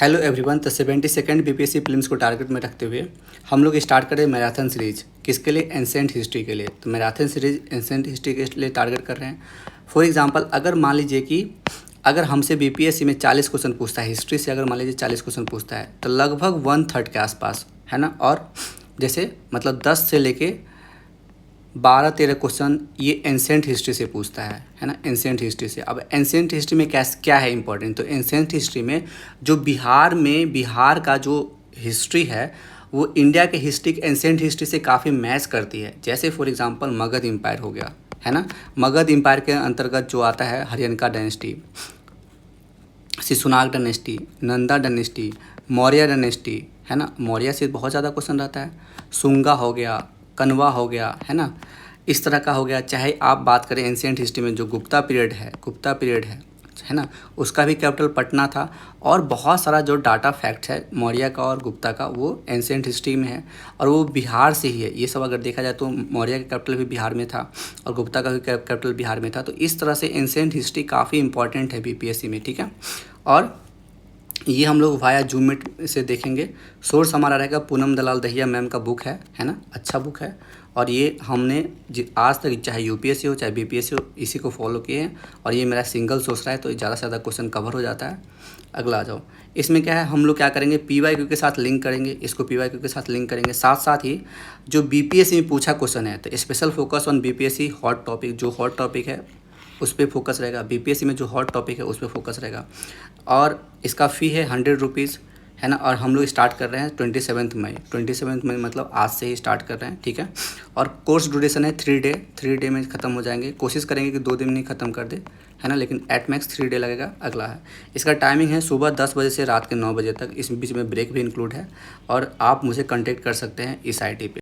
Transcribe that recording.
Hello everyone. तो 72nd BPSC prelims को target में रखते हुए हम लोग स्टार्ट करें मैराथन सीरीज। किसके लिए? एंसेंट हिस्ट्री के लिए। तो मैराथन सीरीज एंसेंट हिस्ट्री के लिए टारगेट कर रहे हैं। फॉर एग्जांपल अगर मान लीजिए कि अगर हमसे बीपीएससी में 40 क्वेश्चन पूछता है, हिस्ट्री से अगर मान लीजिए 40 क्वेश्चन पूछता है तो लगभग 1/3 के आसपास है ना। और जैसे मतलब 10 से लेके 12-13 क्वेश्चन ये एंसेंट हिस्ट्री से पूछता है ना, एंसेंट हिस्ट्री से। अब एंसेंट हिस्ट्री में क्या है इंपॉर्टेंट? तो एंसेंट हिस्ट्री में जो बिहार का जो हिस्ट्री है वो इंडिया के हिस्ट्री एंसेंट हिस्ट्री से काफ़ी मैच करती है। जैसे फॉर एग्जांपल मगध एम्पायर हो गया है ना। मगध एम्पायर के अंतर्गत जो आता है Haryanka dynasty, Shishunaga dynasty, Nanda dynasty, Maurya dynasty है ना। मौर्य से बहुत ज़्यादा क्वेश्चन रहता है। सुंगा हो गया, कनवा हो गया है ना, इस तरह का हो गया। चाहे आप बात करें एंशिएंट हिस्ट्री में जो गुप्ता पीरियड है ना, उसका भी कैपिटल पटना था। और बहुत सारा जो डाटा फैक्ट है मौर्य का और गुप्ता का वो एंशिएंट हिस्ट्री में है और वो बिहार से ही है। ये सब अगर देखा जाए तो मौर्य का कैपिटल भी बिहार में था और गुप्ता का भी कैपिटल बिहार में था। तो इस तरह से एंशिएंट हिस्ट्री काफ़ी इंपॉर्टेंट है बीपीएससी में, ठीक है। और ये हम लोग वाया जूम मीट से देखेंगे। सोर्स हमारा रहेगा पूनम दलाल दहिया मैम का बुक है ना, अच्छा बुक है। और ये हमने आज तक चाहे यूपीएससी हो चाहे बीपीएससी हो इसी को फॉलो किए हैं और ये मेरा सिंगल सोर्स रहा है तो ज़्यादा से ज़्यादा क्वेश्चन कवर हो जाता है। अगला आ जाओ। इसमें क्या है, हम लोग क्या करेंगे, पीवाईक्यू के साथ लिंक करेंगे, इसको पीवाईक्यू के साथ लिंक करेंगे। साथ साथ ही जो बीपीएससी में पूछा क्वेश्चन है तो special focus on BPSC hot topic, जो हॉट टॉपिक है उस पर फोकस रहेगा। बीपीएससी में जो हॉट टॉपिक है उस पर फोकस रहेगा। और इसका फ़ी है 100 रुपीज़ है ना। और हम लोग स्टार्ट कर रहे हैं 27 मई मतलब आज से ही स्टार्ट कर रहे हैं, ठीक है। और कोर्स ड्यूरेशन है 3 डे में ख़त्म हो जाएंगे। कोशिश करेंगे कि 2 दिन में ही ख़त्म कर दे है ना, लेकिन एट मैक्स 3 डे लगेगा। अगला है इसका टाइमिंग है सुबह 10 बजे से रात के 9 बजे तक। इस बीच में ब्रेक भी इंक्लूड है और आप मुझे कॉन्टेक्ट कर सकते हैं इस आईडी पे।